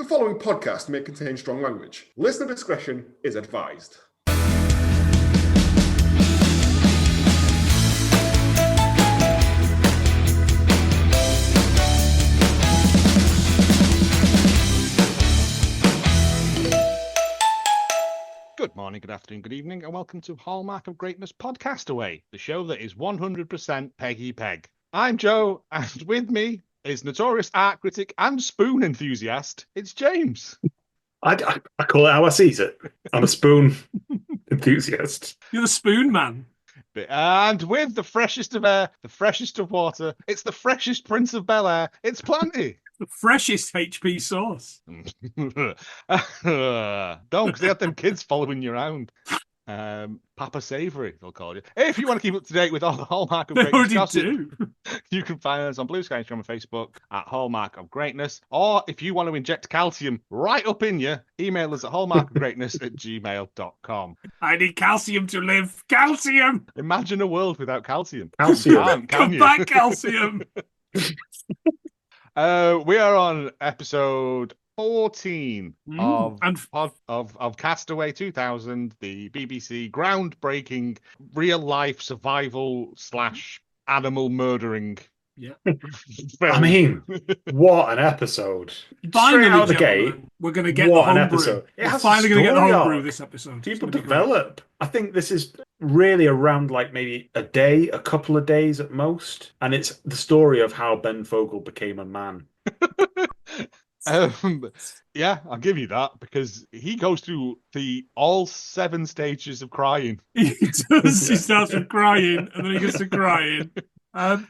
The following podcast may contain strong language. Listener discretion is advised. Good morning, good afternoon, good evening, and welcome to Hallmark of Greatness Pod-Castaway, the show that is 100% Peggy Peg. I'm Joe, and with me is notorious art critic and spoon enthusiast, it's James. I call it how I sees it. I'm a spoon enthusiast. You're the spoon man. And with the freshest of air, the freshest of water, it's the freshest Prince of Bel-Air, it's Planty. The freshest HP sauce. Don't, because they have them kids following you around. Papa Savoury, they'll call you. If you want to keep up to date with all the Hallmark of They Greatness already gossip, do. you can find us on Blue Sky, Instagram, and Facebook at Hallmark of Greatness. Or if you want to inject calcium right up in you, email us at hallmarkofgreatness@gmail.com. I need calcium to live. Calcium! Imagine a world without calcium. Calcium. Can you? Come back, calcium! We are on episode 14 of Castaway 2000, the BBC groundbreaking real-life survival / animal murdering. Yeah. I mean, what an episode. Finally, Straight out of the gentlemen, gate. we're going to get What the an homebrew. episode. It We're has a finally going to get the story homebrew arc. this episode. People It's gonna be great. develop. I think this is really around like maybe a day, a couple of days at most. And it's the story of how Ben Fogle became a man. Yeah, I'll give you that, because he goes through all 7 stages of crying. He does. He starts with crying, and then he gets to crying. I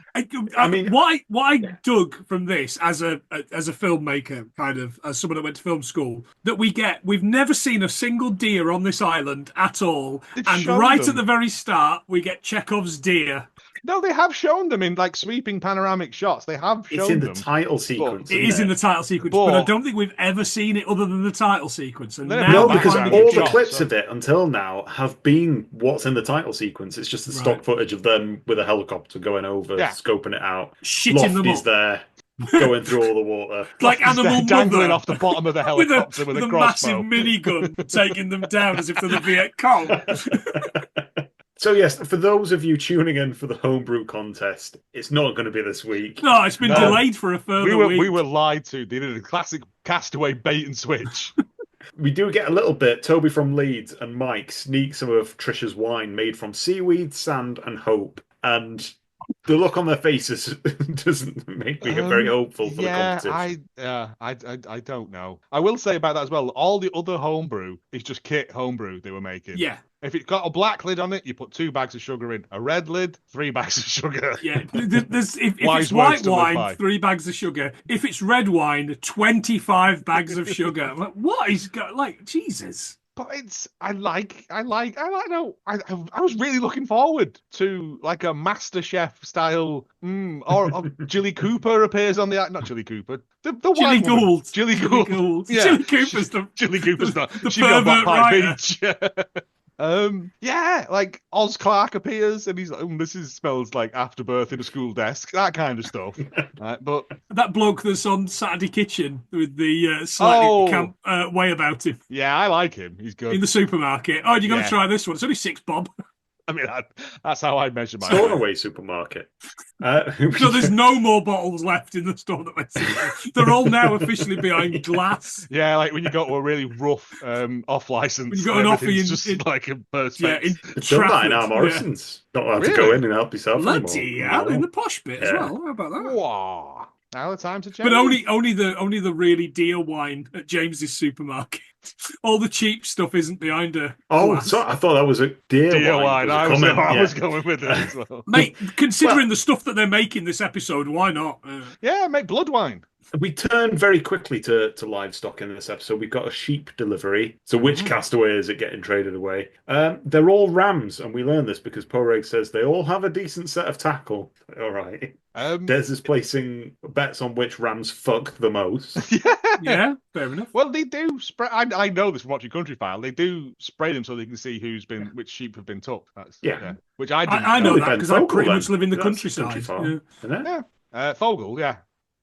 mean, what I dug from this as a filmmaker, kind of as someone that went to film school, that we've never seen a single deer on this island at all, and right at the very start we get Chekhov's deer. No, they have shown them in like sweeping panoramic shots. They have shown It's in them. the title sequence. It is in the title sequence, but I don't think we've ever seen it other than the title sequence. And now No, we because finally all get the shots. clips of it until now have been what's in the title sequence. It's just the stock footage of them with a helicopter going over, scoping it out. Shitting them Lofty's up. there, going through all the water. Like Animal dangling Mother, off the bottom of the with helicopter with a crossbow. massive minigun taking them down as if they're the Viet Cong. So yes, for those of you tuning in for the homebrew contest, it's not going to be this week. No, it's been delayed for a further week. We were lied to. They did a classic Castaway bait and switch. We do get a little bit. Toby from Leeds and Mike sneak some of Trisha's wine made from seaweed, sand, and hope. And the look on their faces doesn't make me very hopeful for the competition. I don't know. I will say about that as well. All the other homebrew is just kit homebrew they were making. Yeah. If it's got a black lid on it, you put 2 bags of sugar in. A red lid, 3 bags of sugar. Yeah, if it's Wise white words to live wine, by. 3 bags of sugar. If it's red wine, 25 bags of sugar. I'm like, what is like Jesus? But I was really looking forward to like a MasterChef style, or Jilly Cooper appears on the, not Jilly Cooper, the Jilly wine woman. Gould. Jilly Gould. Yeah. Jilly Cooper's the Jilly Cooper's not. the She'd be on Black pervert Pie writer. Beach. Like Oz Clarke appears and he's like, smells like afterbirth in a school desk, that kind of stuff. But that bloke that's on Saturday Kitchen with the slightly camp way about him yeah, I like him. He's good in the supermarket. Oh, you got to Yeah. try this one. It's only £6 bob. I mean, that's how I measure my. Stornoway supermarket. So there's no more bottles left in the store that we're seeing. They're all now officially behind glass. Yeah, like when you go to a really rough off license. When you got an offer everything's in- just in- like a burst. Yeah, in It's done that in Trafford. our Morrison's. Not allowed to Really? go in and help yourself Bloody anymore. hell, in the posh bit as Yeah. well. How about that? Wow. Now the time to change. But only the really dear wine at James's supermarket. All the cheap stuff isn't behind a Oh, glass. so I thought that was a deer wine. I Was a comment, was yeah. going with it as well. Mate, considering the stuff that they're making this episode, why not? Yeah, make blood wine. We turn very quickly to livestock in this episode. We've got a sheep delivery. So which castaway is it getting traded away? They're all rams, and we learn this because Poreg says they all have a decent set of tackle. All right. Des is placing bets on which rams fuck the most. Yeah, fair enough. Well, they do spray. I know this from watching Country File. They do spray them so they can see which sheep have been tucked. That's which I didn't. I know Only that Ben because I Fogle, pretty then. much live in the That's countryside. country farm, isn't it? Fogle, yeah.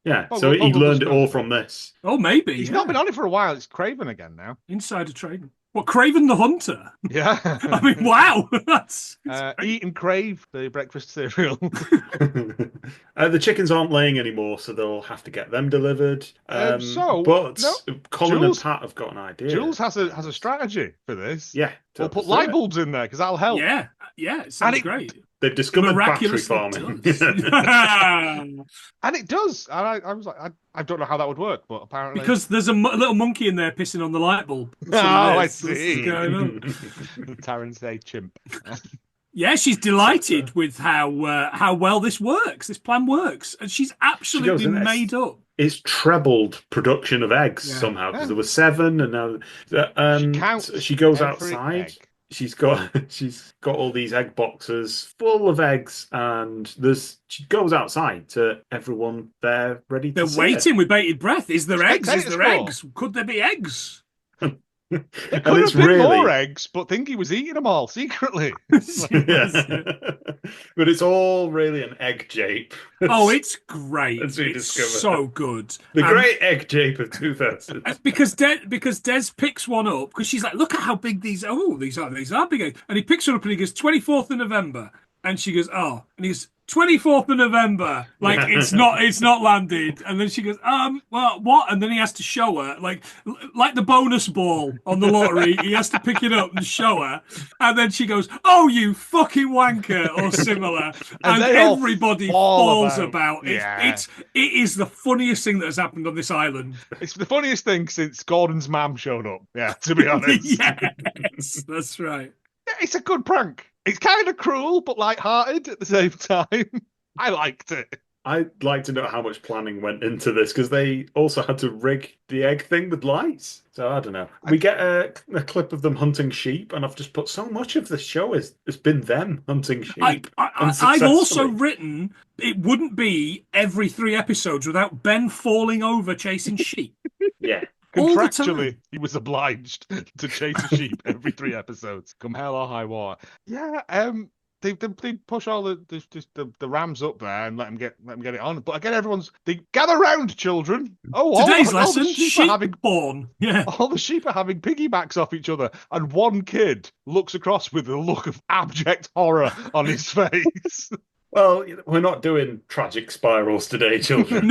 Yeah, Well, so we'll- he we'll learned it discuss all it. from this. Oh, maybe. He's yeah. not been on it for a while. It's Craven again now. Insider trading. What, Craven the Hunter? Yeah. I mean, wow. That's Eat and Crave, the breakfast cereal. The chickens aren't laying anymore, so they'll have to get them delivered. But Colin Jules- and Pat have got an idea. Jules has a strategy for this. Yeah, We'll to put pursue light it. bulbs in there because that'll help. yeah, it sounds And it- great. They've discovered battery Miraculously farming. does. And it does. And I was like, I don't know how that would work, but apparently. Because there's a little monkey in there pissing on the light bulb. That's what Oh, it I is. That's see. what's going on. Taryn say chimp. Yeah, she's delighted with how well this works. This plan works, and she's absolutely "Isn't it? made up. It's trebled production of eggs Yeah. somehow because Yeah. there were 7, and now She counts she goes every outside. egg. She's got all these egg boxes full of eggs, and she goes outside to everyone there ready to They're see waiting with bated breath. Is there eggs? Is Spectators there score. eggs? Could there be eggs? it. There And could it's have been really more eggs, but Thingy was eating them all secretly. Yeah. But it's all really an egg jape. Oh, it's great. As we It's discover. so good. The And- great egg jape of 2000. because Des picks one up because she's like, look at how big these are. Oh, these are big eggs. And he picks her up and he goes, 24th of November. And she goes, oh, and he goes, 24th of November. Like it's not landed. And then she goes, well, what? And then he has to show her, like the bonus ball on the lottery. He has to pick it up and show her. And then she goes, oh, you fucking wanker, or similar. And they all everybody fall falls about. Yeah. It is the funniest thing that has happened on this island. It's the funniest thing since Gordon's mum showed up. Yeah, to be honest. Yes, that's right. Yeah, it's a good prank. It's kind of cruel, but light-hearted at the same time. I liked it. I'd like to know how much planning went into this because they also had to rig the egg thing with lights. So I don't know. We get a clip of them hunting sheep, and I've just put so much of the show has been them hunting sheep. I've also written it wouldn't be every 3 episodes without Ben falling over chasing sheep. Yeah. All the Contractually, time. he was obliged to chase a sheep every 3 episodes, come hell or high water. Yeah, they push all the rams up there and let them get it on. But again, they gather round, children. Oh, Today's all lesson: the sheep sheep are having born. Yeah. all the sheep are having piggybacks off each other, and one kid looks across with a look of abject horror on his face. Well, we're not doing tragic spirals today, children.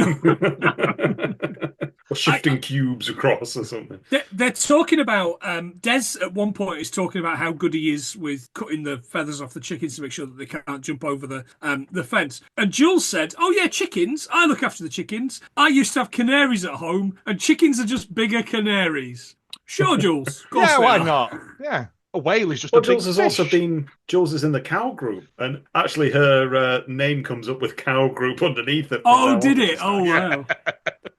Or shifting cubes across or something. They're talking about Des at one point is talking about how good he is with cutting the feathers off the chickens to make sure that they can't jump over the fence. And Jules said, "Oh yeah, chickens. I look after the chickens. I used to have canaries at home, and chickens are just bigger canaries." Sure, Jules. Of course Yeah, they why are. not? Yeah. A whale is just Well, a big Jules has fish. also been. Jules is in the cow group, and actually her name comes up with cow group underneath it. Oh, did it? Oh, wow.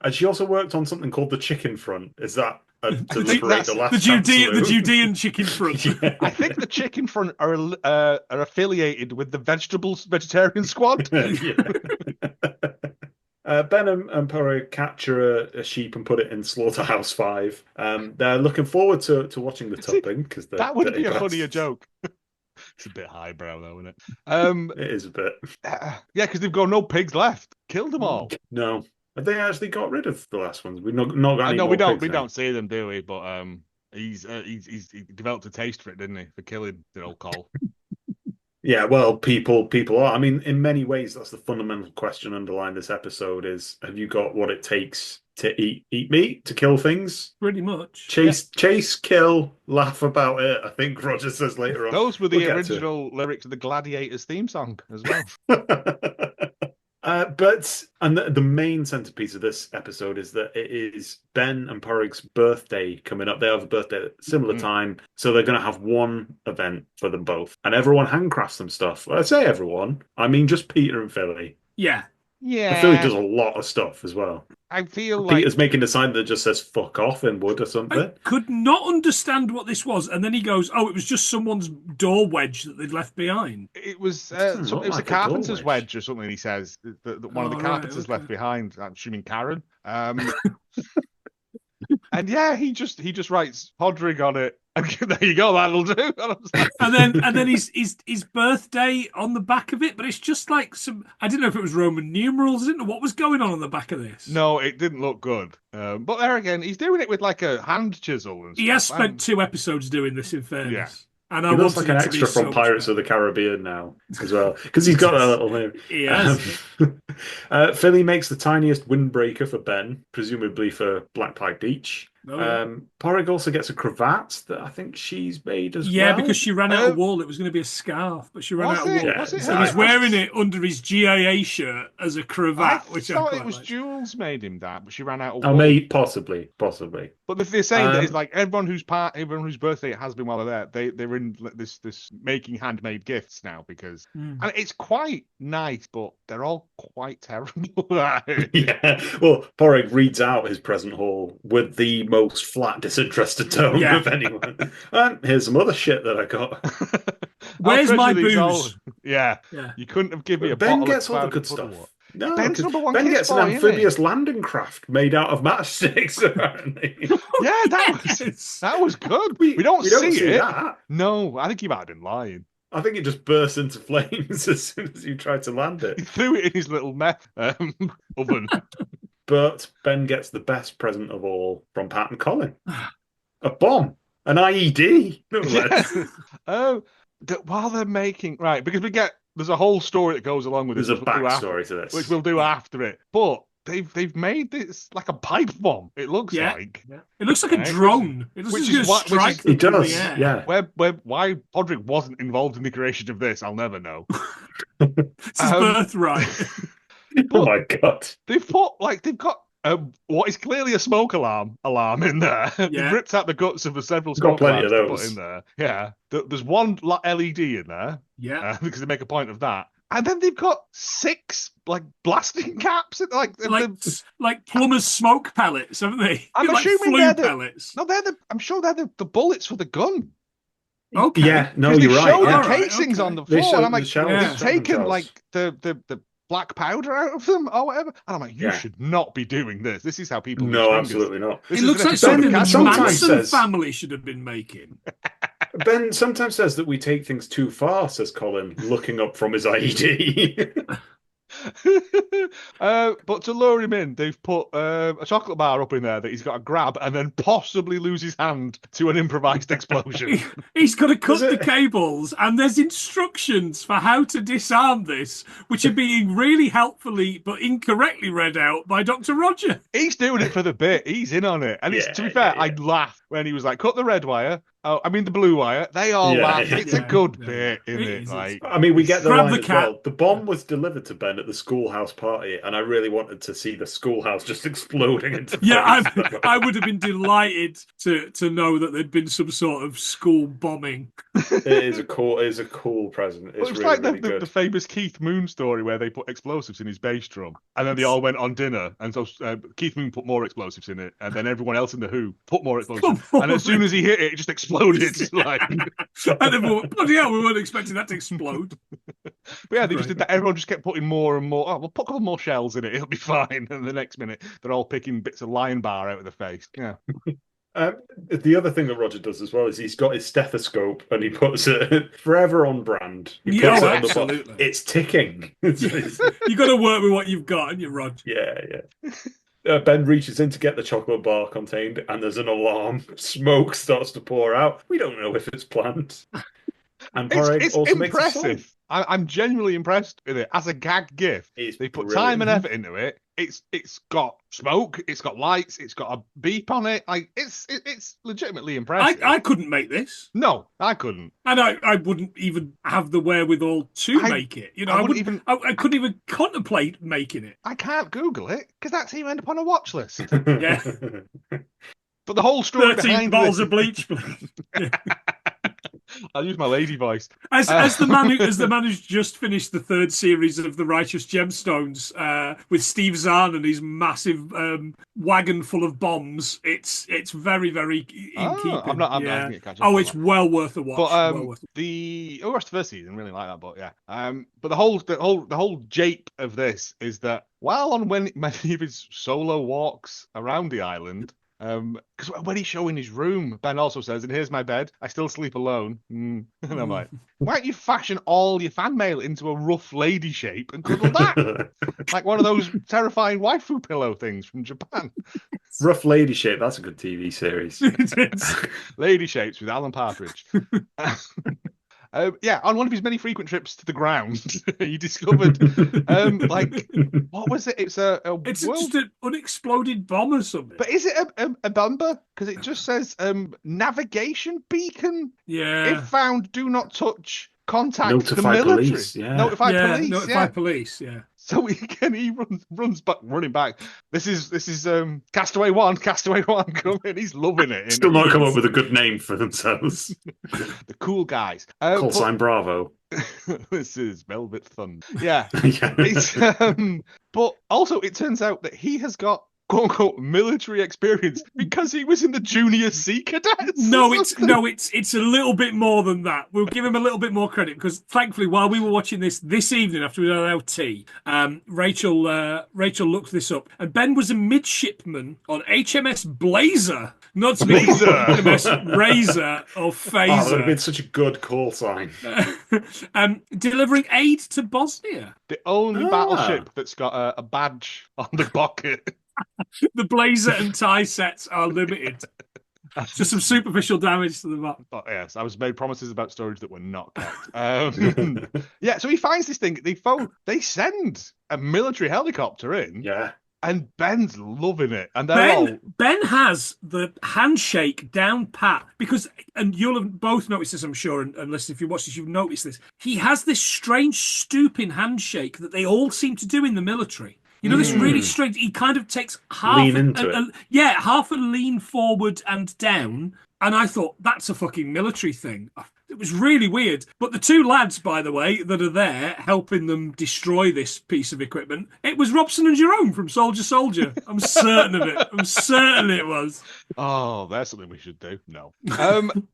And she also worked on something called the Chicken Front. Is that to liberate the last The Chancellor? Judean chicken front. Yeah. I think the chicken front are affiliated with the vegetarian squad. Yeah. Ben and Poirot capture a sheep and put it in Slaughterhouse 5. They're looking forward to watching the tupping because That would be a funnier joke. It's a bit highbrow, though, isn't it? It is a bit. Yeah, because they've got no pigs left. Killed them all. No, have they actually got rid of the last ones? We've not got any No, more we don't. pigs We now. don't see them, do we? But he developed a taste for it, didn't he? For killing the old coal. Yeah, well, people are. I mean, in many ways, that's the fundamental question underlying this episode: is have you got what it takes to eat meat, to kill things? Pretty much. Chase, kill, laugh about it. I think Roger says later on. Those were We'll the get to original lyrics of the Gladiators theme song as well. But the main centerpiece of this episode is that it is Ben and Porrig's birthday coming up. They have a birthday at a similar time, so they're going to have one event for them both. And everyone handcrafts some stuff. Well, I say everyone, I mean just Peter and Philly. Yeah. Yeah. And Philly does a lot of stuff as well. I feel like Peter's making a sign that just says "fuck off" in wood or something. I could not understand what this was, and then he goes, "Oh, it was just someone's door wedge that they'd left behind." it was Doesn't look it was like a a door carpenter's wedge. wedge or something. He says that one of the Oh, right, carpenters okay. left behind. I'm assuming Karen. And yeah, he just writes Podrick on it. And there you go, that'll do. And I was like, and then his birthday on the back of it, but it's just like some. I didn't know if it was Roman numerals. I didn't know what was going on the back of this. no, it didn't look good. But there again, he's doing it with like a hand chisel and stuff. He has spent 2 episodes doing this, in fairness. Yeah. And I He looks like wanted an it to be extra so from much Pirates better. of the Caribbean now as well, because he's got a little name. Yes. Philly makes the tiniest windbreaker for Ben, presumably for Black Pipe Beach. Oh, yeah. Porrig also gets a cravat that I think she's made as well. Yeah, because she ran out of wool. It was going to be a scarf, but she ran out of wool. Yeah, So he's wearing it under his GIA shirt as a cravat, which I thought quite it was like. Jules made him that, but she ran out of Oh, wool. maybe, possibly. But they're saying that it's like everyone whose birthday it has been while they're there, they're in this making handmade gifts now because and it's quite nice, but they're all quite terrible. Yeah. Well, Porrig reads out his present haul with the most flat, disinterested tone of anyone. And here's some other shit that I got. Where's my booze? Yeah. You couldn't have given me a Ben bottle gets of all the clouded good stuff. puddle. No, Ben's number one Ben kiss gets an boy, isn't he? amphibious landing craft made out of matchsticks, apparently. Yeah, that was good. We don't see it. That. No, I think he might have been lying. I think it just burst into flames as soon as you tried to land He it. threw it in his little meth oven. But Ben gets the best present of all from Pat and Colin. A bomb. An IED. No less. While they're making... Right, because there's a whole story that goes along with There's this. a backstory to this. Which we'll do after it. But they've made this like a pipe bomb, it looks like. Yeah. It looks like a drone. It looks like it's strike them it does, in the air. yeah. Why Podrick wasn't involved in the creation of this, I'll never know. It's his birthright. Oh my God. They've got what is clearly a smoke alarm in there. They've ripped out the guts of the several smoke alarms to put in there. Yeah. There's one LED in there. Yeah. Because they make a point of that. And then they've got 6 like blasting caps, like plumber's smoke pellets, haven't they? I'm like assuming flue pellets. No, I'm sure they're the bullets for the gun. Okay. Yeah, no, you're right. Show Yeah. the casings on the floor, and I'm like, they've taken like the black powder out of them or whatever. And I'm like, you should not be doing this. This is how people. No, absolutely not. It looks like something the Manson family should have been making. Ben sometimes says that we take things too far, says Colin, looking up from his IED. But to lure him in, they've put a chocolate bar up in there that he's got to grab and then possibly lose his hand to an improvised explosion. He's got to cut the cables, and there's instructions for how to disarm this, which are being really helpfully but incorrectly read out by Dr. Roger. He's doing it for the bit. He's in on it. And to be fair, I laughed when he was like, cut the red wire. Oh, I mean the blue wire. They all laugh. It's a good bit, isn't it? Like, I mean, we get the line as cat. well. The bomb was delivered to Ben at the schoolhouse party, and I really wanted to see the schoolhouse just exploding into I would have been delighted to know that there'd been some sort of school bombing. It is a cool present. It's really, like really good. the famous Keith Moon story where they put explosives in his bass drum, and then they all went on dinner, and so Keith Moon put more explosives in it, and then everyone else in the Who put more explosives, and as soon as he hit it, it just exploded. Like, and everyone, bloody hell, we weren't expecting that to explode. But yeah, they just did that. Everyone just kept putting more and more. Oh, we'll put a couple more shells in it. It'll be fine. And the next minute, they're all picking bits of lion bar out of the face. Yeah. The other thing that Roger does as well is he's got his stethoscope and he puts it forever on brand. He puts it on the bottom. It's ticking. You got to work with what you've got, and you're Roger. Yeah. Ben reaches in to get the chocolate bar contained, and there's an alarm. Smoke starts to pour out. We don't know if it's planned. And it's also impressive. makes a song. I'm genuinely impressed with it as a gag gift. They put time and effort into it. It's got smoke. It's got lights. It's got a beep on it. Like it's legitimately impressive. I couldn't make this. No, I couldn't, and I wouldn't even have the wherewithal to make it. You know, I couldn't even contemplate making it. I can't Google it because that's how you end up on a watch list. Yeah, but the whole story 13 behind bottles this... of bleach, please. I'll use my lady voice. As the man who's just finished the 3rd series of the Righteous Gemstones with Steve Zahn and his massive wagon full of bombs, it's very, very in keeping. I'm not catch up it's well worth a watch. But the watched the 1st season, really like that. But yeah, but the whole jape of this is that while on many of his solo walks around the island. Because when he's showing his room, Ben also says, and here's my bed, I still sleep alone. And I'm like, why don't you fashion all your fan mail into a rough lady shape and cuddle that? Like one of those terrifying waifu pillow things from Japan. Rough Lady Shape, that's a good TV series. Lady Shapes with Alan Partridge. On one of his many frequent trips to the ground, he discovered, what was it? It's just an unexploded bomb or something. But is it a bomber? Because it just says navigation beacon. Yeah. If found, do not touch. Contact Notify the military. police. Yeah. Notify police. Notify police. Yeah. So he runs back, running back. This is Castaway One coming. He's loving it. Still not come up with a good name for themselves. The cool guys. Call sign Bravo. This is Velvet Thunder. Yeah. Yeah. But also, it turns out that he has got quote unquote military experience because he was in the Junior Sea Cadets. No, it's a little bit more than that. We'll give him a little bit more credit because thankfully, while we were watching this evening after we had our tea, Rachel looked this up, and Ben was a midshipman on HMS Blazer, not HMS Razor or Phaser. Oh, that would have been such a good call sign. Delivering aid to Bosnia. The only battleship that's got a badge on the bucket. The blazer and tie sets are limited. Just some superficial damage to the map. But yes, I was made promises about storage that were not kept. So he finds this thing. They send a military helicopter in. Yeah. And Ben's loving it. And Ben has the handshake down pat because, and you'll have both noticed this, I'm sure, and listen, if you watch this, you've noticed this. He has this strange stooping handshake that they all seem to do in the military. You know, this really strange. He kind of takes half half a lean forward and down. And I thought, that's a fucking military thing. It was really weird. But the two lads, by the way, that are there helping them destroy this piece of equipment, it was Robson and Jerome from Soldier Soldier. I'm certain of it. I'm certain it was. Oh, that's something we should do. No. And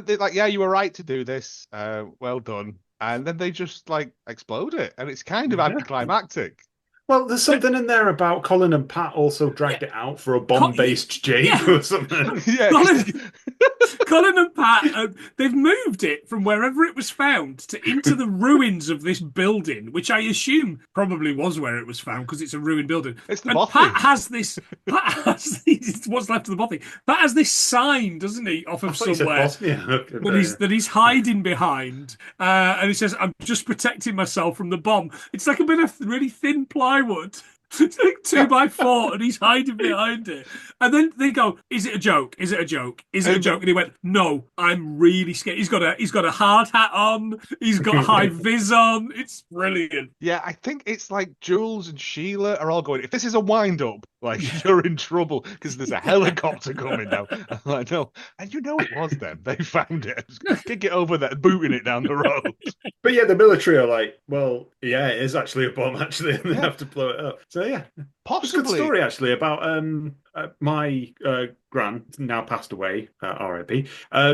they're like, yeah, you were right to do this. Well done. And then they just explode it. And it's kind of anticlimactic. Well, there's something in there about Colin and Pat also dragged it out for a bomb-based jig or something. Yeah. Colin and Pat, they've moved it from wherever it was found into the ruins of this building, which I assume probably was where it was found because it's a ruined building. It's the and bothy. Pat has this, what's left of the bothy. Pat has this sign, doesn't he, off of somewhere that he's hiding behind. And he says, I'm just protecting myself from the bomb. It's like a bit of really thin plywood. It's like 2x4 and he's hiding behind it. And then they go, is it a joke? Is it a joke? Is it a joke? And he went, no, I'm really scared. He's got a hard hat on. He's got high vis on. It's brilliant. Yeah, I think it's like Jules and Sheila are all going, if this is a wind-up, you're in trouble because there's a helicopter coming down. I'm like, no. And you know it was them. They found it. Kick it over there, booting it down the road. But yeah, the military are like, well, yeah, it is actually a bomb, actually, and they have to blow it up. So yeah, possibly. It's a good story actually about my gran, now passed away, R.I.P.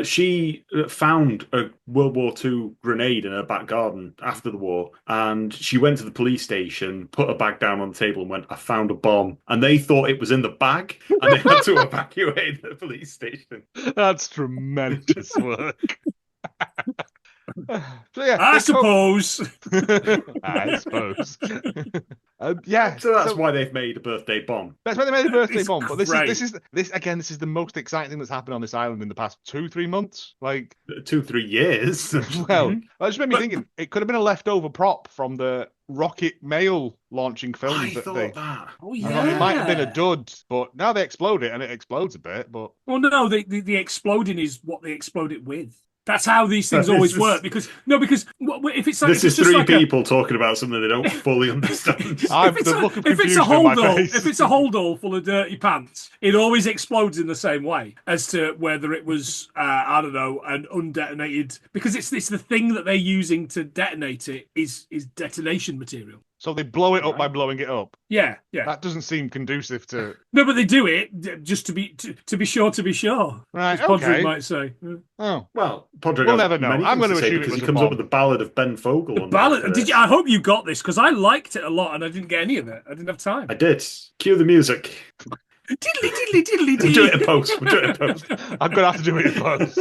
She found a World War II grenade in her back garden after the war, and she went to the police station, put her bag down on the table, and went, "I found a bomb," and they thought it was in the bag, and they had to evacuate the police station. That's tremendous work. So yeah, I suppose. I suppose. So that's why they've made a birthday bomb. That's why they made a birthday bomb. But this is the most exciting thing that's happened on this island in the past 2-3 months. 2-3 years. Well, that just made me thinking it could have been a leftover prop from the rocket mail launching film. I thought that. Oh yeah. It might have been a dud, but now they explode it and it explodes a bit. But no, the exploding is what they explode it with. That's how these things always work. Because if it's like, this is three people talking about something they don't fully understand. If it's a holdall full of dirty pants, it always explodes in the same way as to whether it was I don't know, an undetonated, because it's the thing that they're using to detonate it is detonation material. So they blow it up by blowing it up. Yeah. That doesn't seem conducive to. No, but they do it just to be sure. Right. As Podrick might say. Oh well, Podrick. We'll never know. I'm going to assume because it was he comes up with the ballad of Ben Fogle. The ballad. Did you? I hope you got this because I liked it a lot and I didn't get any of it. I didn't have time. I did. Cue the music. Diddly, diddly, diddly, We'll do it dee. in post. We'll do it in post. I'm gonna have to do it in post.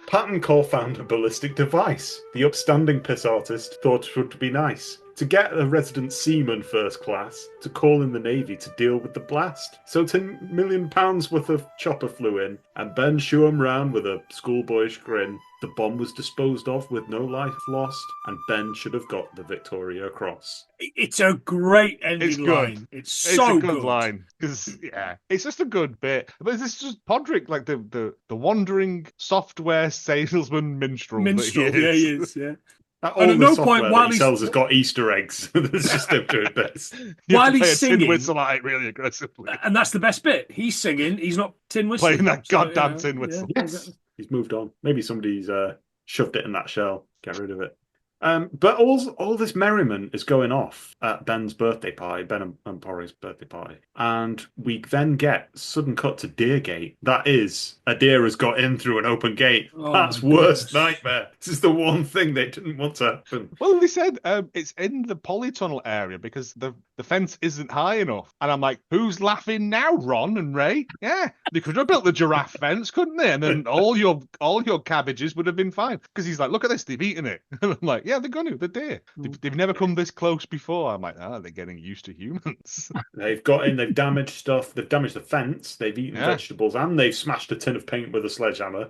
Patton Core found a ballistic device. The upstanding piss artist thought it would be nice to get a resident seaman first class to call in the Navy to deal with the blast. So £10 million worth of chopper flew in, and Ben shoo him round with a schoolboyish grin. The bomb was disposed of with no life lost, and Ben should have got the Victoria Cross. It's a great ending It's good. line. It's so It's a good line because it's just a good bit. But it's just Podrick, like the wandering software salesman minstrel. Minstrel, that he yeah, is. he is, yeah. All at the no software point while that he he's- sells has got Easter eggs. There's just him doing this. You While have to he's play a tin singing- whistle at it really aggressively, And that's the best bit. He's singing, he's not tin whistling. playing that So, goddamn tin whistle. yeah, Yes, he's moved on. Maybe somebody's shoved it in that shell. Get rid of it. But all this merriment is going off at Ben's birthday party, Ben and Porrig's birthday party. And we then get sudden cut to Deergate. That is, a deer has got in through an open gate. Oh, That's my worst goodness. nightmare. This is the one thing they didn't want to happen. Well, they said it's in the polytunnel area because the fence isn't high enough. And I'm like, who's laughing now, Ron and Ray? Yeah, they could have built the giraffe fence, couldn't they? And then all your cabbages would have been fine. Because he's like, look at this, they've eaten it. And I'm like, yeah, they're going to, they're deer. They've never come this close before. I'm like, they're getting used to humans. They've got in, they've damaged stuff, they've damaged the fence, they've eaten Yeah. vegetables, and they've smashed a tin of paint with a sledgehammer.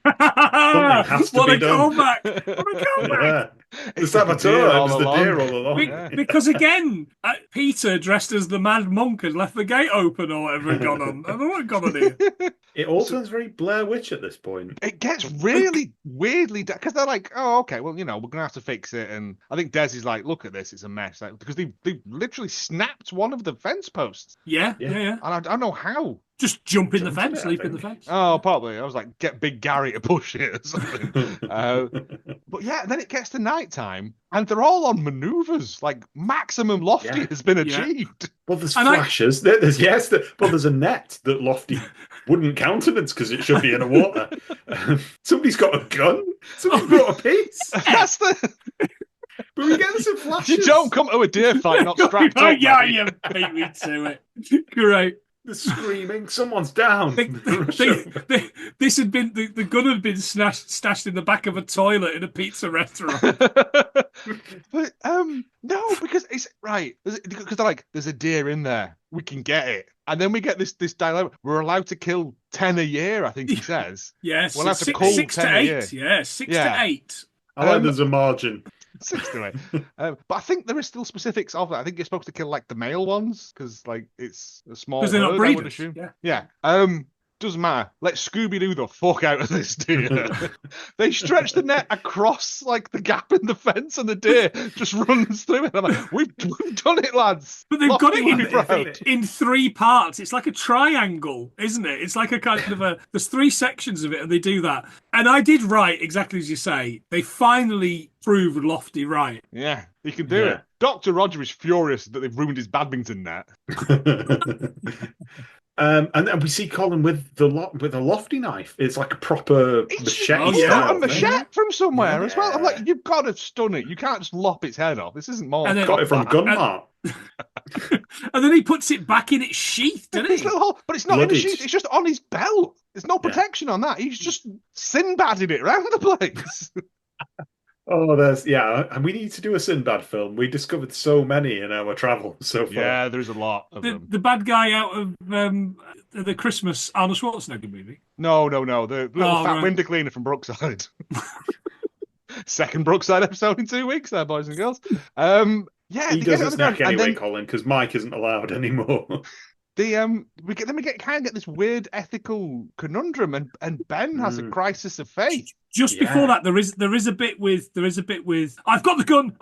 has to what be a done. callback! What a callback! Yeah. The saboteur was the deer all along. Yeah. Because again, Peter dressed as the mad monk had left the gate open or whatever had gone on. I don't know what had gone on here. It all turns very Blair Witch at this point. It gets really weirdly because they're like, oh, okay, well, we're gonna have to fix it. And I think Des is like, look at this, it's a mess. Like, because they literally snapped one of the fence posts, Yeah. and I don't know how. Just jump in the Jumped fence, it, I leap in the think. fence. Oh, probably. I was like, get Big Gary to push it or something. But yeah, then it gets to night time, and they're all on manoeuvres. Like maximum Lofty Yeah. has been Yeah. achieved. Well, there's And I- flashes. There's a net that Lofty wouldn't countenance because it should be in the water. Somebody's got a gun. Somebody's got a piece. That's the. But we get some flashes. You don't come to a deer fight not strapped Oh, up. yeah, mate. you beat me to it. Great. The screaming. Someone's down. This had been the gun had been stashed in the back of a toilet in a pizza restaurant. But no, because it's right because they're like, there's a deer in there, we can get it, and then we get this dilemma. We're allowed to kill 10 a year, I think he says. Yes, We'll have to six, cull 6 to 10 a 8. year. Yeah, 6 Yeah. to 8. I like there's a margin. 6 to 8. But I think there is still specifics of that. I think you're supposed to kill like the male ones because like it's a small Because they're not herd, I would breeders. assume. Yeah. Doesn't matter. Let's Scooby-Doo the fuck out of this deer. They stretch the net across like the gap in the fence, and the deer just runs through it. I'm like, we've done it, lads. But they've Lofty got it will be proud. in 3 parts. It's like a triangle, isn't it? It's like a kind of there's 3 sections of it, and they do that. And I did right, exactly as you say. They finally proved Lofty right. Yeah, he can do Yeah. it. Dr. Roger is furious that they've ruined his badminton net. And we see Colin with a Lofty knife. It's like a proper machete. Oh, He's yeah. got a style thing. machete from somewhere as well. I'm Yeah. like, you've got to stun it. You can't just lop its head off. This isn't more. And then- Got it from combat. Gunmart. And then he puts it back in its sheath, doesn't This he? little hole, but it's not in the Bloodied. sheath. It's just on his belt. There's no protection on that. He's just Sinbadding it around the place. Oh, and we need to do a Sinbad film. We discovered so many in our travel so far. Yeah, there's a lot of them. The bad guy out of the Christmas Arnold Schwarzenegger movie. No. The little fat right. window cleaner from Brookside. Second Brookside episode in 2 weeks, there, boys and girls. Yeah, He they get does it his on the ground, neck anyway, and then Colin, because Mike isn't allowed anymore. we get this weird ethical conundrum, and Ben has a crisis of faith. Just Yeah. before that, there is a bit with I've got the gun,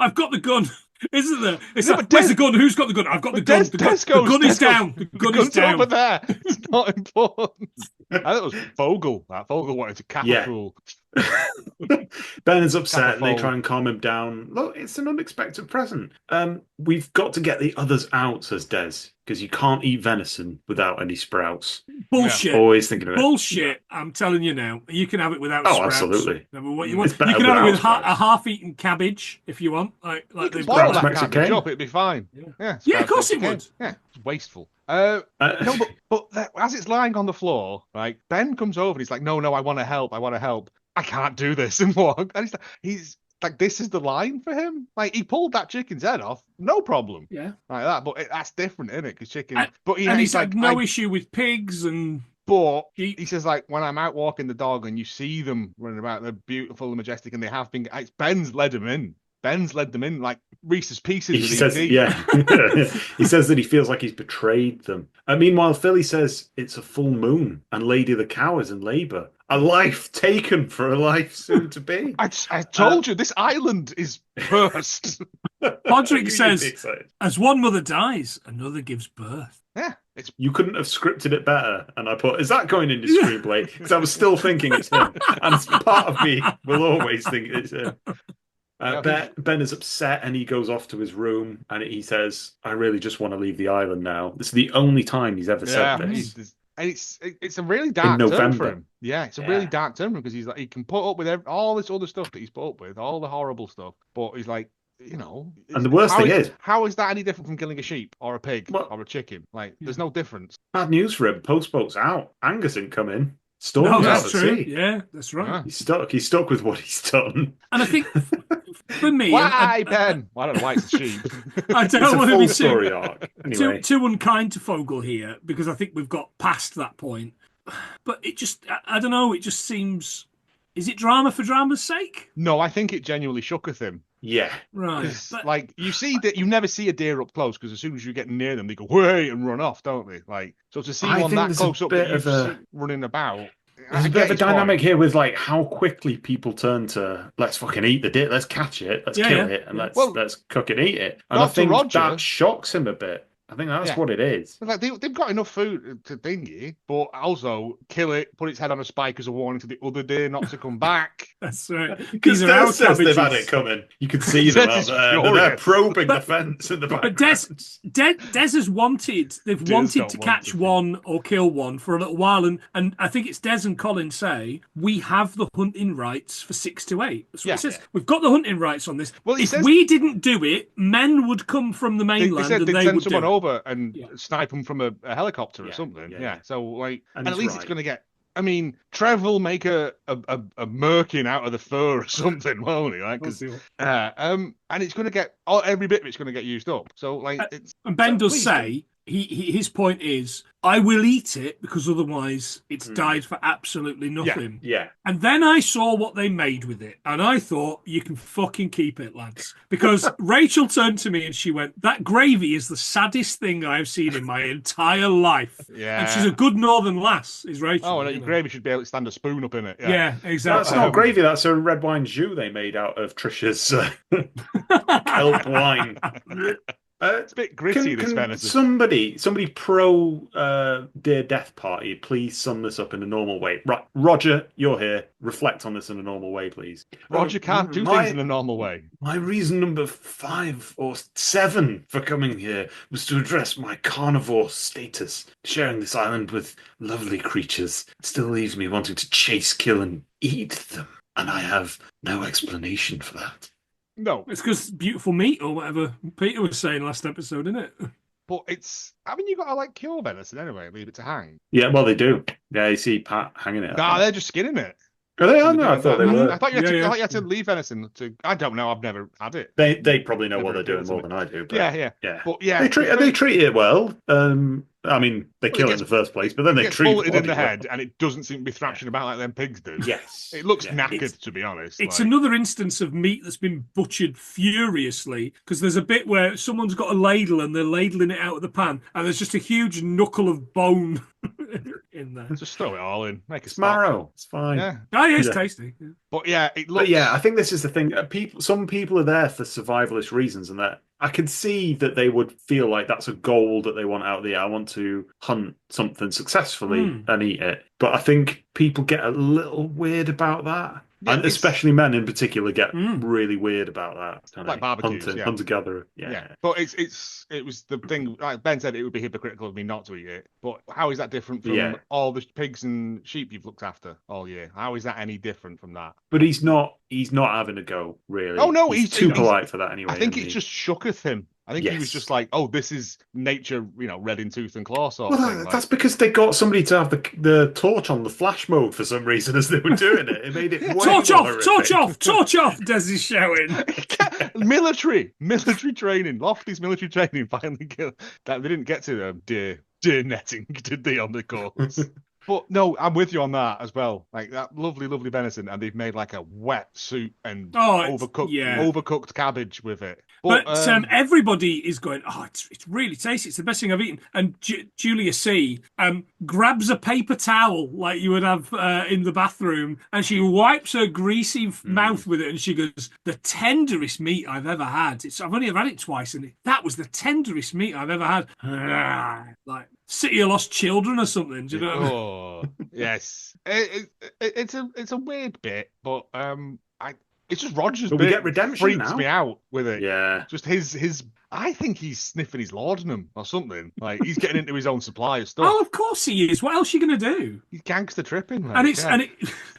isn't there? It's No, like, but where's Des- the gun? Who's got the gun? I've got the But gun. Des The gun is goes, down. The gun is gun's down. over there. It's not important. I thought it was Vogel. That Vogel wanted to cap Yeah. a fool. Ben is upset and they Catapult. try and calm him down. Look, it's an unexpected present. We've got to get the others out, says Des, because you can't eat venison without any sprouts. Bullshit. Always thinking of it. Bullshit. I'm telling you now. You can have it without Oh, sprouts. absolutely. No, what you want. It's better You can have it with without a half-eaten cabbage if you want. Like You can they've boil Sprouts that Mexican. cabbage up, it'd be fine. Yeah, of course it okay. would. Yeah, it's wasteful. No, as it's lying on the floor, like Ben comes over and he's like, "No, I want to help. I can't do this," and walk. And he's like, this is the line for him. Like he pulled that chicken's head off, no problem. Yeah, like that. But that's different, isn't it? Because chicken. And he's like, no issue with pigs and. But he says, like, when I'm out walking the dog and you see them running about, they're beautiful and majestic, and they have been. Ben's led them in. Ben's led them in like Reese's Pieces. He says, he says that he feels like he's betrayed them. Meanwhile, Philly says it's a full moon and Lady the Cow is in labour. A life taken for a life soon to be. I told you, this island is cursed. Podrick says, as one mother dies, another gives birth. Yeah. You couldn't have scripted it better. And I put, is that going in the screenplay? Because I was still thinking it's him. And part of me will always think it's him. Ben is upset and he goes off to his room and he says, I really just want to leave the island now. This is the only time he's ever said this. And it's a really dark turn for him. Yeah, it's a really dark turn for him because he's like, he can put up with all this other stuff that he's put up with, all the horrible stuff, but he's like, and the worst thing is, how is that any different from killing a sheep or a pig or a chicken? Like, there's no difference. Bad news for him. Postboat's out. Angus didn't come in. Storm's out at sea. Yeah, that's right. Yeah. He's stuck with what he's done. And I think for me, why Ben? Well, I don't know why it's a sheep. I don't want to be story arc. Anyway. too unkind to Fogel here because I think we've got past that point. But it just, I don't know. It just seems. Is it drama for drama's sake? No, I think it genuinely shooketh him. Yeah. Right. But, like, you see that you never see a deer up close because as soon as you get near them, they go, way, and run off, don't they? Like, so to see one that close up that you've running about. There's a bit of a dynamic here with like how quickly people turn to let's fucking eat the deer, let's catch it, let's kill it, and let's cook and eat it. And I think that shocks him a bit. I think that's what it is. Like they've got enough food to dingy, but also kill it, put its head on a spike as a warning to the other deer not to come back. That's right. Because Des says they've had it coming. You can see them out there. They're probing the fence in the background. But Des has wanted. They've wanted to catch one or kill one for a little while, and I think it's Des and Colin say we have the hunting rights for 6 to 8. That's what he says. We've got the hunting rights on this. Well, if we didn't do it, men would come from the mainland and they would do it. Over and snipe them from a helicopter or something. Yeah. So like, and at least it's going to get. I mean, Trev will make a merkin out of the fur or something, won't he? Like, and it's going to get every bit of it's going to get used up. So like, and Ben does say his point is, I will eat it because otherwise it's died for absolutely nothing. Yeah. And then I saw what they made with it, and I thought, you can fucking keep it, lads. Because Rachel turned to me and she went, that gravy is the saddest thing I've seen in my entire life. Yeah. And she's a good northern lass, is Rachel. Oh, and your gravy should be able to stand a spoon up in it. Yeah, exactly. That's not gravy, that's a red wine jus they made out of Trisha's kelp wine. It's a bit gritty, this venison. Somebody pro Dear Death Party, please sum this up in a normal way. Right, Roger, you're here. Reflect on this in a normal way, please. Roger can't do things in a normal way. My reason number 5 or 7 for coming here was to address my carnivore status. Sharing this island with lovely creatures still leaves me wanting to chase, kill, and eat them. And I have no explanation for that. No. It's because beautiful meat or whatever Peter was saying last episode, isn't it? But haven't you got to like cure venison anyway, leave it to hang? Yeah, well, they do. Yeah, you see Pat hanging it. No, they're just skinning it. Are they? No, I thought they were. I thought you had to leave venison to. I don't know. I've never had it. They probably know what they're doing more than I do. But yeah. But yeah, they treat it well. I mean, they kill it in the first place, but then they treat it in the head, and it doesn't seem to be thrashing about like them pigs do. Yes, it looks knackered, to be honest. It's another instance of meat that's been butchered furiously because there's a bit where someone's got a ladle and they're ladling it out of the pan, and there's just a huge knuckle of bone in there. Just throw it all in, make a marrow. It's fine. Yeah, it's tasty. Yeah. But yeah, it looks. But yeah, I think this is the thing. Some people are there for survivalist reasons, and that I can see that they would feel like that's a goal that they want out there. I want to hunt something successfully and eat it. But I think people get a little weird about that. Yeah, and especially men in particular get Mm. really weird about that. Kind Like of barbecues, hunter, yeah. hunter-gatherer. Yeah. But it was the thing. Like Ben said, it would be hypocritical of me not to eat it. But how is that different from Yeah. all the pigs and sheep you've looked after all year? How is that any different from that? But he's not having a go, really. Oh no, he's too polite for that anyway. I think isn't it he? just shooketh him. I think he was Yes. just like, oh, this is nature, red in tooth and claw sort Well, of thing. that's because they got somebody to have the torch on the flash mode for some reason as they were doing it. It made it way Torch more off! horrific. Torch off! Torch off! Des is shouting. military training, Lofty's military training. Finally, that they didn't get to deer netting, did they, on the course? But no, I'm with you on that as well. Like that lovely venison, and they've made like a wet soup and overcooked cabbage with it. But everybody is going, oh, it's really tasty. It's the best thing I've eaten. And Julia C. Grabs a paper towel like you would have in the bathroom, and she wipes her greasy mouth with it, and she goes, the tenderest meat I've ever had. I've only ever had it twice, and that was the tenderest meat I've ever had. Like City of Lost Children or something. Do you know what I mean? Oh, yes. It's a weird bit, but it's just Roger's But bit we get redemption freaks now. me out with it. Yeah. Just his I think he's sniffing his laudanum or something. Like he's getting into his own supply of stuff. Oh, of course he is. What else are you going to do? He's gangster tripping. Like,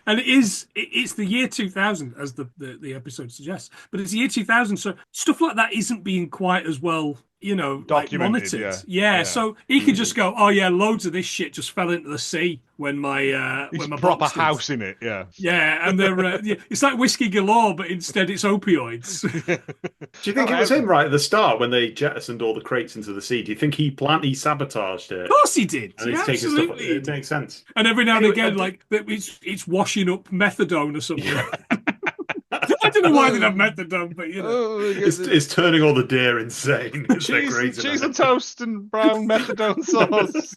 And it's the year 2000, as the episode suggests. But it's the year 2000, so stuff like that isn't being quite as well, documented, like monitored. Yeah. So he could just go, oh yeah, loads of this shit just fell into the sea when my proper box did. house in it. Yeah. Yeah, and they're it's like whiskey galore, but instead it's opioids. Do you think it was him right at the start when they jettisoned all the crates into the sea? Do you think he sabotaged it? Of course he did. And he's taking stuff. It makes sense. And every now and again, like it's washing up methadone or something. I don't know why they have methadone, but it's turning all the deer insane. Cheese and toast and brown methadone sauce.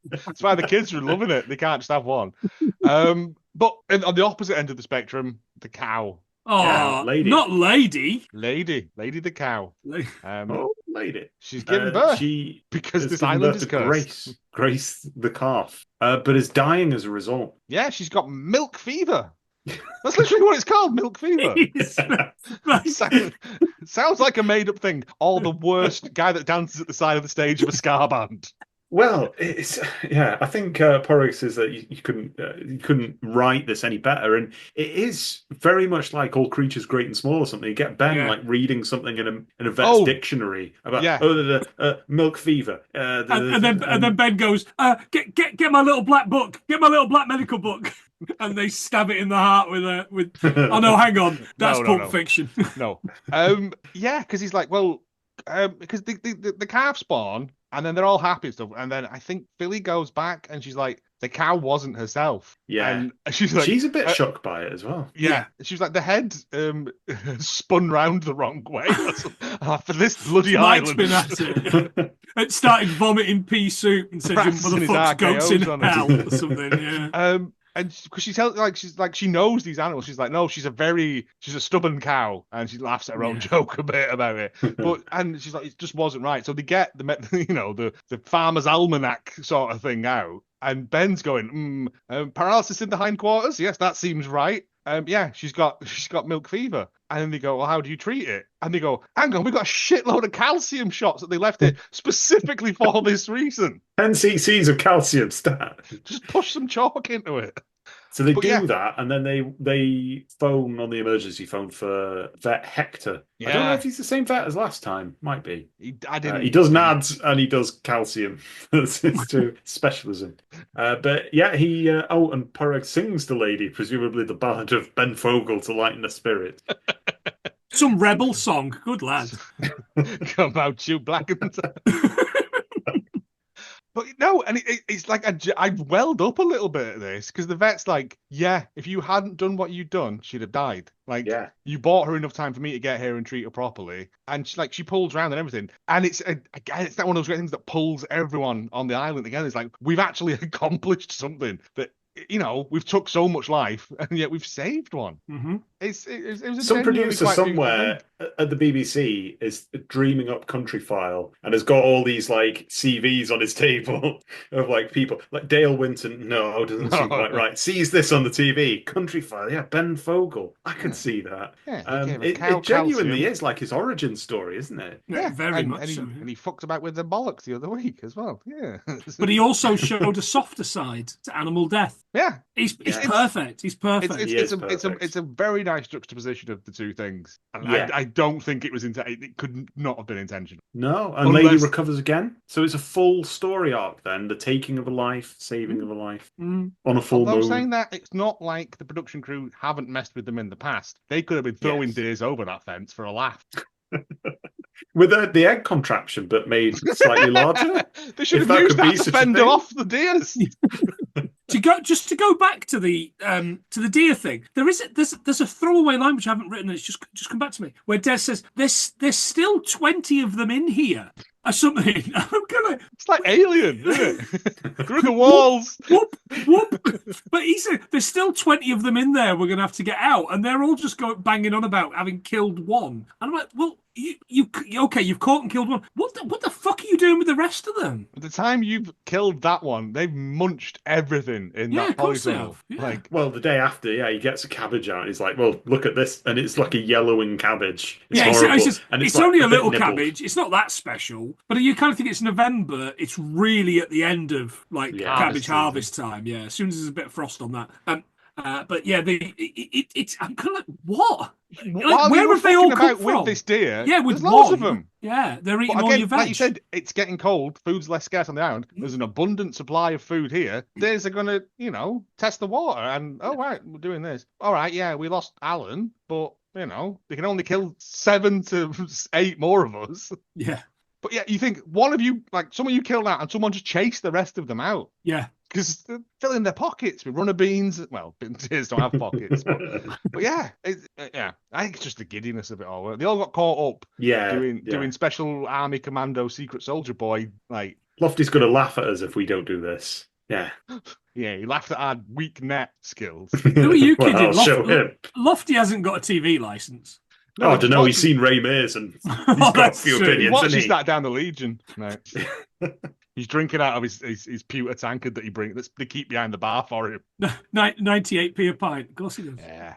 That's why the kids are loving it. They can't just have one. But on the opposite end of the spectrum, the cow. Oh, lady. Not lady. Lady the cow. Lady. She's giving birth. Because this island is cursed. Grace the calf, but is dying as a result. Yeah, she's got milk fever. That's literally what it's called, milk fever. Sounds like a made-up thing. Or the worst guy that dances at the side of the stage of a ska band. Well, I think Porrig says that you couldn't write this any better, and it is very much like All Creatures Great and Small or something. You get Ben like reading something in a vet's dictionary about milk fever, and then Ben goes, get my little black book, get my little black medical book. And they stab it in the heart with oh no, hang on, that's Pulp Fiction. No, because he's like, well, because the calf spawn, and then they're all happy and stuff, and then I think Philly goes back, and she's like, the cow wasn't herself. Yeah, and she's like, she's a bit shocked by it as well. Yeah, she's like, the head spun round the wrong way for this bloody island. Been at it. It started vomiting pea soup and said, "You motherfuckers, goats in hell" or something. Yeah. And because she knows these animals, she's like, no, she's a stubborn cow, and she laughs at her own joke a bit about it. And she's like, it just wasn't right. So they get the farmer's almanac sort of thing out, and Ben's going, paralysis in the hindquarters. Yes, that seems right. She's got milk fever. And then they go, well, how do you treat it? And they go, hang on, we've got a shitload of calcium shots that they left it specifically for this reason. 10 cc's of calcium stat. Just push some chalk into it. So they do that, and then they phone on the emergency phone for vet Hector. Yeah. I don't know if he's the same vet as last time. Might be. He does NADS and he does calcium. It's to specialism. But yeah, he and Porrig sings the lady, presumably the ballad of Ben Fogle to lighten the spirit. Some rebel song. Good lad. Come out, you black and But no, and it's like I welled up a little bit at this because the vet's like, yeah, if you hadn't done what you'd done, she'd have died. Like, you bought her enough time for me to get here and treat her properly, and she pulls around and everything. And it's not one of those great things that pulls everyone on the island together. It's like we've actually accomplished something that. We've took so much life, and yet we've saved one. Mm-hmm. It was some producer somewhere at the BBC is dreaming up Countryfile and has got all these like CVs on his table of like people like Dale Winton. No, doesn't seem quite right. Sees this on the TV. Countryfile, yeah, Ben Fogle. I could see that. Yeah, It genuinely is like his origin story, isn't it? Yeah, very much and so. And he fucked about with the bollocks the other week as well. Yeah. But he also showed a softer side to animal death. Yeah. He's perfect. He's perfect. It's a very nice juxtaposition of the two things. And I don't think it was it could not have been intentional. No, and Lady recovers again. So it's a full story arc then, the taking of a life, saving of a life on a full moon. Saying that, it's not like the production crew haven't messed with them in the past. They could have been throwing deers over that fence for a laugh. With the egg contraption, but made slightly larger. They should have used that to fend off the deers. To go back to the deer thing, there's a throwaway line which I haven't written. It's just come back to me where Des says there's still 20 of them in here or something. It's like Alien, isn't it? Through the walls. Whoop, whoop. But he said there's still 20 of them in there. We're gonna have to get out, and they're all just banging on about having killed one. And I'm like, well, you've caught and killed one. What the fuck are you doing with the rest of them? By the time you've killed that one, they've munched everything in that polytunnel. Yeah. Well, the day after, he gets a cabbage out. He's like, well, look at this, and it's like a yellowing cabbage. It's horrible. It's only a little cabbage. It's not that special, but you kind of think it's November. It's really at the end of cabbage harvest time. Yeah, as soon as there's a bit of frost on that. But yeah, it's I'm kind of like, what? Where have they all come from? With this deer? Yeah, with lots of them. Yeah, they're eating all your veg. Like you said, it's getting cold. Food's less scarce on the island. There's an abundant supply of food here. Deers are going to, test the water. And, right, we're doing this. All right, yeah, we lost Alan, but, they can only kill 7 to 8 more of us. Yeah. But yeah, you think one of you, like someone you killed out and someone just chased the rest of them out. Yeah. Because they're filling their pockets with runner beans. Well, deers don't have pockets. but yeah, I think it's just the giddiness of it all. They all got caught up doing special army commando secret soldier boy. Like Lofty's going to laugh at us if we don't do this. Yeah. Yeah, he laughed at our weak net skills. Who are you kidding? Show him. Lofty hasn't got a TV license. No, I don't know. He's seen Ray Mears and he's got a few opinions. He watches that down the Legion. No. He's drinking out of his pewter tankard that he brings. They keep behind the bar for him. 98p a pint. Of course he does. Yeah.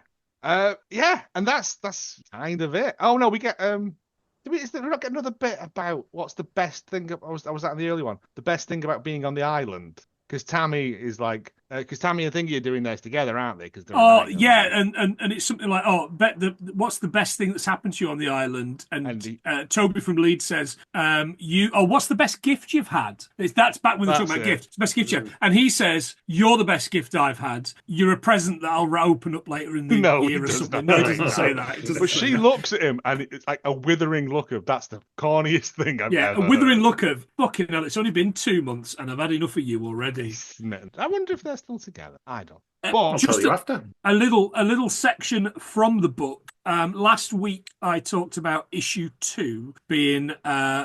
And that's kind of it. Oh no, we get Is there not another bit about what's the best thing? I was that in the early one. The best thing about being on the island. Because Tammy is like, because Tammy and Thingy are doing this together, aren't they? And it's something like, what's the best thing that's happened to you on the island? And Toby from Leeds says, what's the best gift you've had? That's back when they're talking about gifts. Best gift you had. And he says, you're the best gift I've had. You're a present that I'll open up later in the year or something. No, he doesn't say that. She looks at him and it's like a withering look of, that's the corniest thing I've ever heard. A withering look of, fucking hell, it's only been 2 months and I've had enough of you already. I wonder if they're still together. I don't. I'll tell you after. A little section from the book. Last week I talked about issue 2 being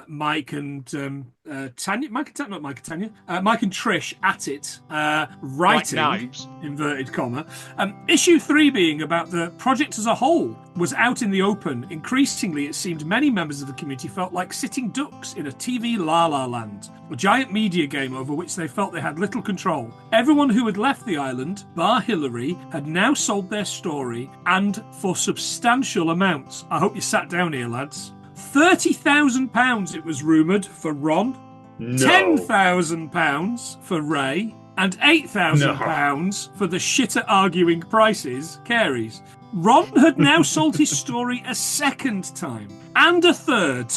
Mike and Tanya. Mike and Trish at it, writing knives. Inverted comma. Issue 3 being about the project as a whole was out in the open. Increasingly, it seemed many members of the community felt like sitting ducks in a TV la-la land, a giant media game over which they felt they had little control. Everyone who had left the island, bar Hillary, had now sold their story, and for substantial amounts. I hope you sat down here, lads. £30,000 it was rumoured for Ron, £10,000 for Ray, and £8,000 for the shitter arguing prices, Carey's. Ron had now sold his story a second time, and a third.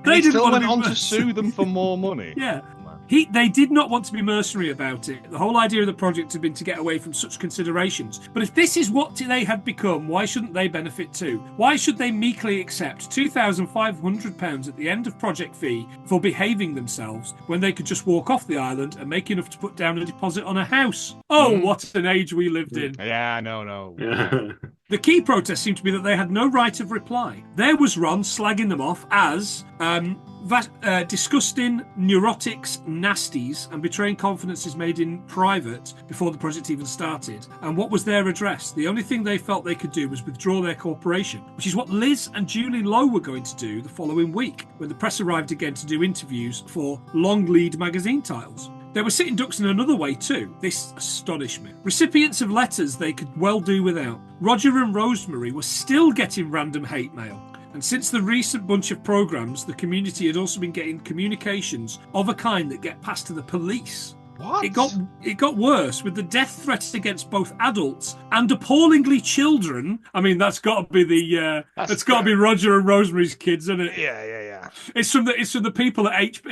They still went on to sue them for more money. Yeah. They did not want to be mercenary about it. The whole idea of the project had been to get away from such considerations. But if this is what they had become, why shouldn't they benefit too? Why should they meekly accept £2,500 at the end of project fee for behaving themselves when they could just walk off the island and make enough to put down a deposit on a house? Oh, what an age we lived in. Yeah, no. The key protest seemed to be that they had no right of reply. There was Ron slagging them off as disgusting, neurotics, nasties, and betraying confidences made in private before the project even started. And what was their address? The only thing they felt they could do was withdraw their cooperation, which is what Liz and Julie Lowe were going to do the following week, when the press arrived again to do interviews for long lead magazine titles. They were sitting ducks in another way too. This astonished me. Recipients of letters they could well do without. Roger and Rosemary were still getting random hate mail. And since the recent bunch of programmes, the community had also been getting communications of a kind that get passed to the police. What? It got worse with the death threats against both adults and appallingly children. I mean, that's got to be that's got to be Roger and Rosemary's kids, isn't it? Yeah. It's from the people at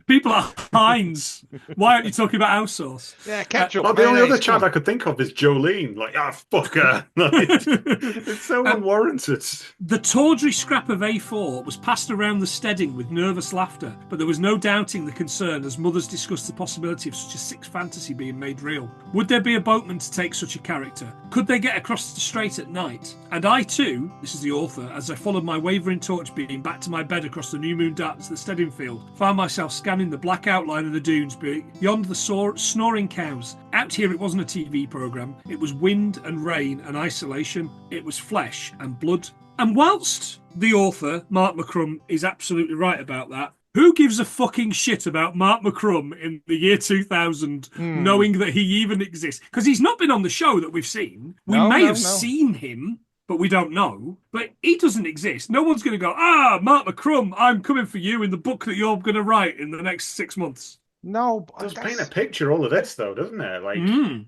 people at Heinz. Why aren't you talking about outsource? Yeah, ketchup. The only other chat I could think of is Jolene. Like, fuck her. It's so unwarranted. The tawdry scrap of A4 was passed around the steading with nervous laughter, but there was no doubting the concern as mothers discussed the possibility of such a sick fantasy being made real. Would there be a boatman to take such a character? Could they get across the strait at night? And I too, this is the author, as I followed my wavering torchbeam back to my bed across the new moon darkness of the steading field, found myself scanning the black outline of the dunes beyond the snoring cows. Out here it wasn't a TV programme, it was wind and rain and isolation, it was flesh and blood. And whilst the author, Mark McCrum, is absolutely right about that, who gives a fucking shit about Mark McCrum in the year 2000, knowing that he even exists? Because he's not been on the show that we've seen. We may have seen him, but we don't know. But he doesn't exist. No one's going to go, Mark McCrum, I'm coming for you in the book that you're going to write in the next 6 months. No, it does paint a picture, all of this, though, doesn't it? Like,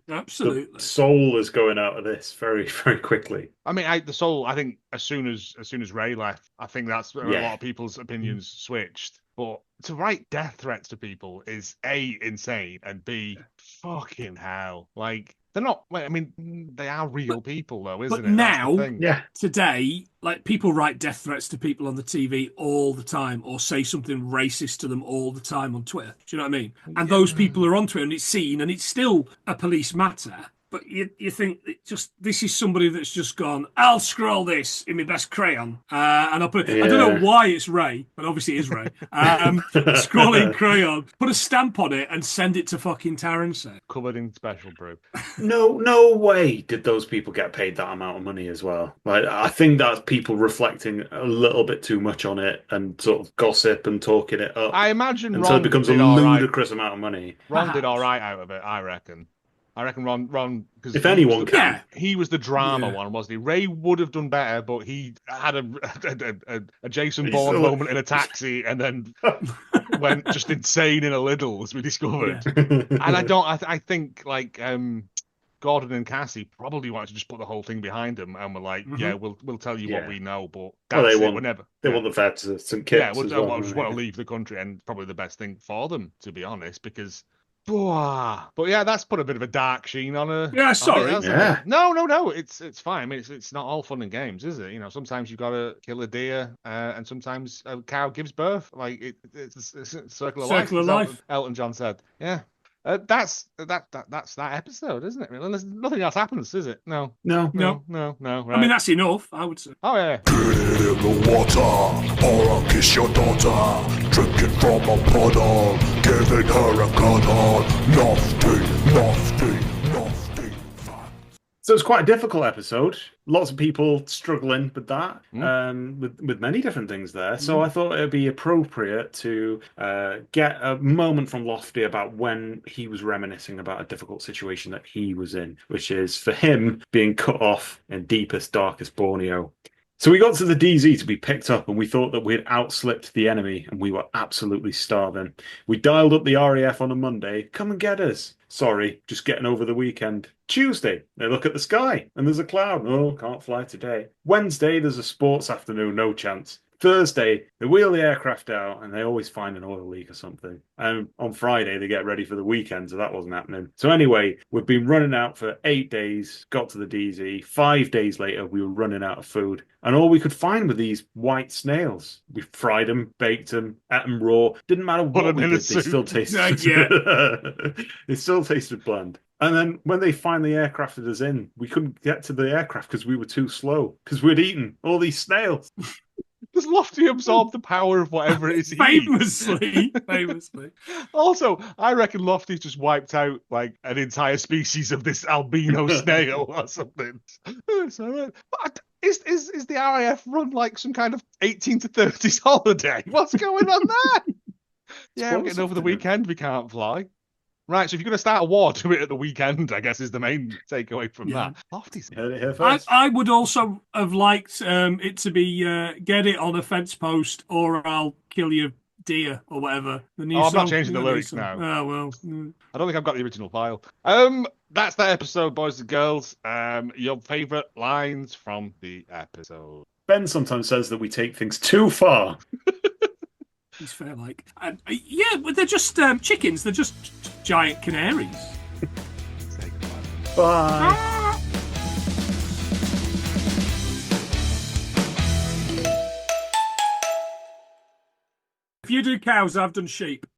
absolutely. The soul is going out of this very, very quickly. I mean, the soul. I think as soon as Ray left, I think that's where a lot of people's opinions switched. But to write death threats to people is A, insane, and B, fucking hell. Like, they're not, I mean, they are real people, though, isn't it? But now, today, like, people write death threats to people on the TV all the time, or say something racist to them all the time on Twitter. Do you know what I mean? And those people are on Twitter, and it's seen, and it's still a police matter. But you think this is somebody that's just gone, I'll scroll this in my best crayon. And I'll put I don't know why it's Ray, but obviously it is Ray. Scrolling crayon, put a stamp on it and send it to fucking Terrence. Covered in special brew. No way did those people get paid that amount of money as well. Like, I think that's people reflecting a little bit too much on it and sort of gossip and talking it up. I imagine until it becomes a ludicrous amount of money. Ron did all right out of it, I reckon. Ron, because if anyone can, he was the drama one, wasn't he? Ray would have done better, but he had a Jason Bourne moment in a taxi, and then went just insane in a little, as we discovered. And I think like Gordon and Cassie probably wanted to just put the whole thing behind them, and were like, we'll tell you what we know, but that's they want the vet to some kids. Yeah, just want to leave the country, and probably the best thing for them, to be honest, because. But yeah, that's put a bit of a dark sheen on her. Yeah, sorry. No, it's fine. I mean, it's not all fun and games, is it? You know, sometimes you've got to kill a deer, and sometimes a cow gives birth. Like it's a circle of life. Circle of life. Elton John said. Yeah. That's that episode, isn't it? Really? Nothing else happens, is it? No. Right. I mean, that's enough, I would say. Oh yeah. Get it in the water, or I'll kiss your daughter. Drinking from a puddle, giving her a cuddle. Nasty. So it's quite a difficult episode. Lots of people struggling with that, with many different things there. So I thought it would be appropriate to get a moment from Lofty about when he was reminiscing about a difficult situation that he was in, which is for him being cut off in deepest, darkest Borneo. So we got to the DZ to be picked up, and we thought that we had outslipped the enemy, and we were absolutely starving. We dialed up the RAF on a Monday. Come and get us. Sorry, just getting over the weekend. Tuesday, they look at the sky, and there's a cloud. Oh, can't fly today. Wednesday, there's a sports afternoon. No chance. Thursday, they wheel the aircraft out, and they always find an oil leak or something. And on Friday, they get ready for the weekend, so that wasn't happening. So anyway, we've been running out for 8 days, got to the DZ. 5 days later, we were running out of food. And all we could find were these white snails. We fried them, baked them, ate them raw. Didn't matter what we did, they still tasted. It still tasted bland. And then when they finally aircrafted us in, we couldn't get to the aircraft because we were too slow, because we'd eaten all these snails. Does Lofty absorb the power of whatever it is he eats? Famously. Also, I reckon Lofty's just wiped out like an entire species of this albino snail or something. So, but is the RAF run like some kind of 18 to 30s holiday? What's going on there? Yeah, we're getting over the weekend. We can't fly. Right, so if you're going to start a war, do it at the weekend, I guess, is the main takeaway from that. Lofty's. Heard it here first. I would also have liked it to be get it on a fence post or I'll kill your deer or whatever. I'm not changing the lyrics now. Oh, well. I don't think I've got the original file. That's that episode, boys and girls. Your favourite lines from the episode. Ben sometimes says that we take things too far. He's fair, like. Yeah, but they're just chickens. They're just giant canaries. Say goodbye. Bye. If you do cows, I've done sheep.